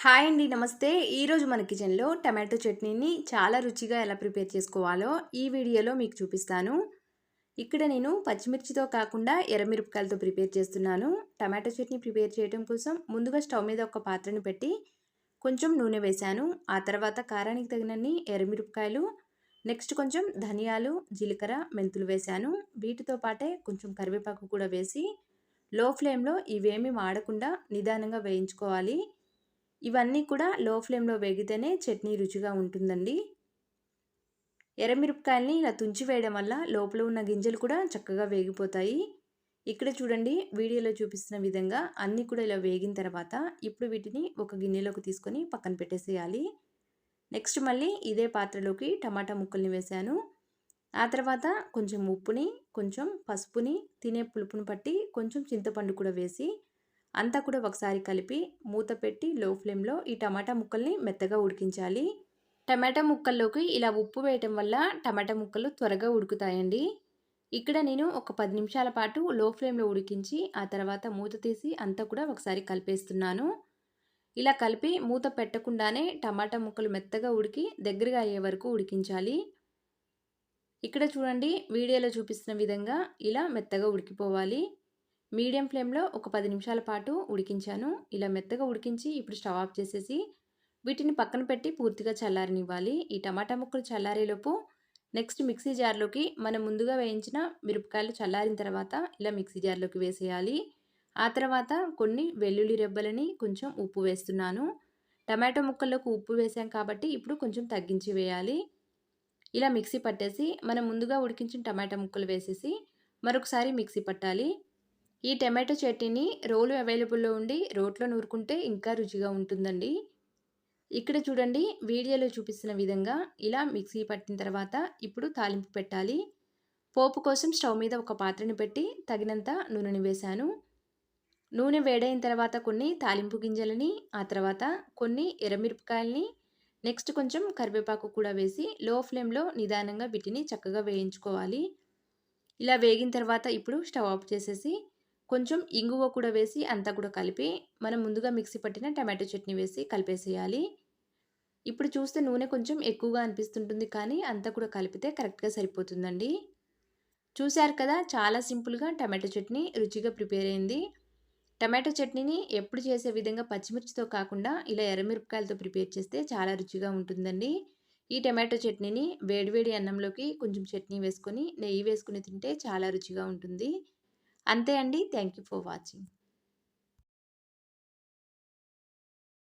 Hi అండి. నమస్తే. ఈరోజు మన కిచెన్‌లో టమాటో చట్నీని చాలా రుచిగా ఎలా ప్రిపేర్ చేసుకోవాలో ఈ వీడియోలో మీకు చూపిస్తాను. ఇక్కడ నేను పచ్చిమిర్చితో కాకుండా ఎర్రమిరపకాయలతో ప్రిపేర్ చేస్తున్నాను. టమాటో చట్నీ ప్రిపేర్ చేయడం కోసం ముందుగా స్టవ్ మీద ఒక పాత్రను పెట్టి కొంచెం నూనె వేశాను. ఆ తర్వాత కారానికి తగినన్ని ఎర్రమిరపకాయలు, నెక్స్ట్ కొంచెం ధనియాలు, జీలకర్ర, మెంతులు వేశాను. వీటితో పాటే కొంచెం కరివేపాకు కూడా వేసి లో ఫ్లేమ్‌లో ఇవేమీ మాడకుండా నిదానంగా వేయించుకోవాలి. ఇవన్నీ కూడా లో ఫ్లేమ్‌లో వేగితేనే చట్నీ రుచిగా ఉంటుందండి. ఎర్రమిరపకాయల్ని ఇలా తుంచి వేయడం వల్ల లోపల ఉన్న గింజలు కూడా చక్కగా వేగిపోతాయి. ఇక్కడ చూడండి వీడియోలో చూపిస్తున్న విధంగా అన్నీ కూడా ఇలా వేగిన తర్వాత ఇప్పుడు వీటిని ఒక గిన్నెలోకి తీసుకొని పక్కన పెట్టేసేయాలి. నెక్స్ట్ మళ్ళీ ఇదే పాత్రలోకి టమాటా ముక్కల్ని వేశాను. ఆ తర్వాత కొంచెం ఉప్పుని, కొంచెం పసుపుని, తినే పులుపుని పట్టి కొంచెం చింతపండు కూడా వేసి అంతా కూడా ఒకసారి కలిపి మూత పెట్టి లో ఫ్లేమ్‌లో ఈ టమాటా ముక్కల్ని మెత్తగా ఉడికించాలి. టమాటా ముక్కల్లోకి ఇలా ఉప్పు వేయటం వల్ల టమాటా ముక్కలు త్వరగా ఉడుకుతాయండి. ఇక్కడ నేను ఒక 10 నిమిషాల పాటు లో ఫ్లేమ్‌లో ఉడికించి ఆ తర్వాత మూత తీసి అంతా కూడా ఒకసారి కలిపేస్తున్నాను. ఇలా కలిపి మూత పెట్టకుండానే టమాటా ముక్కలు మెత్తగా ఉడికి దగ్గరగా అయ్యే వరకు ఉడికించాలి. ఇక్కడ చూడండి వీడియోలో చూపిస్తున్న విధంగా ఇలా మెత్తగా ఉడికిపోవాలి. మీడియం ఫ్లేమ్‌లో ఒక 10 నిమిషాల పాటు ఉడికించాను. ఇలా మెత్తగా ఉడికించి ఇప్పుడు స్టవ్ ఆఫ్ చేసేసి వీటిని పక్కన పెట్టి పూర్తిగా చల్లారనివ్వాలి. ఈ టమాటా ముక్కలు చల్లారేలోపు నెక్స్ట్ మిక్సీ జార్‌లోకి మనం ముందుగా వేయించిన మిరపకాయలు చల్లారిన తర్వాత ఇలా మిక్సీ జార్‌లోకి వేసేయాలి. ఆ తర్వాత కొన్ని వెల్లుల్లి రెబ్బలని కొంచెం ఉప్పు వేస్తున్నాను. టమాటో ముక్కల్లోకి ఉప్పు వేసాం కాబట్టి ఇప్పుడు కొంచెం తగ్గించి వేయాలి. ఇలా మిక్సీ పట్టేసి మనం ముందుగా ఉడికించిన టమాటా ముక్కలు వేసేసి మరొకసారి మిక్సీ పట్టాలి. ఈ టమాటో చట్నీని రోలు అవైలబుల్‌లో ఉండి రోట్లో నూరుకుంటే ఇంకా రుచిగా ఉంటుందండి. ఇక్కడ చూడండి వీడియోలో చూపిస్తున్న విధంగా ఇలా మిక్సీ పట్టిన తర్వాత ఇప్పుడు తాలింపు పెట్టాలి. పోపు కోసం స్టవ్ మీద ఒక పాత్రని పెట్టి తగినంత నూనెని వేశాను. నూనె వేడైన తర్వాత కొన్ని తాలింపు గింజలని, ఆ తర్వాత కొన్ని ఎర్రమిరపకాయలని, నెక్స్ట్ కొంచెం కరివేపాకు కూడా వేసి లో ఫ్లేమ్‌లో నిదానంగా వీటిని చక్కగా వేయించుకోవాలి. ఇలా వేగిన తర్వాత ఇప్పుడు స్టవ్ ఆఫ్ చేసేసి కొంచెం ఇంగువ కూడా వేసి అంతా కూడా కలిపి మనం ముందుగా మిక్సీ పట్టిన టమాటో చట్నీ వేసి కలిపేసేయాలి. ఇప్పుడు చూస్తే నూనె కొంచెం ఎక్కువగా అనిపిస్తుంటుంది కానీ అంతా కూడా కలిపితే కరెక్ట్‌గా సరిపోతుందండి. చూశారు కదా చాలా సింపుల్‌గా టమాటో చట్నీ రుచిగా ప్రిపేర్ అయింది. టమాటో చట్నీని ఎప్పుడు చేసే విధంగా పచ్చిమిర్చితో కాకుండా ఇలా ఎర్రమిరపకాయలతో ప్రిపేర్ చేస్తే చాలా రుచిగా ఉంటుందండి. ఈ టమాటో చట్నీని వేడివేడి అన్నంలోకి కొంచెం చట్నీ వేసుకొని, నెయ్యి వేసుకొని తింటే చాలా రుచిగా ఉంటుంది. అంతే అండి. Thank you for watching.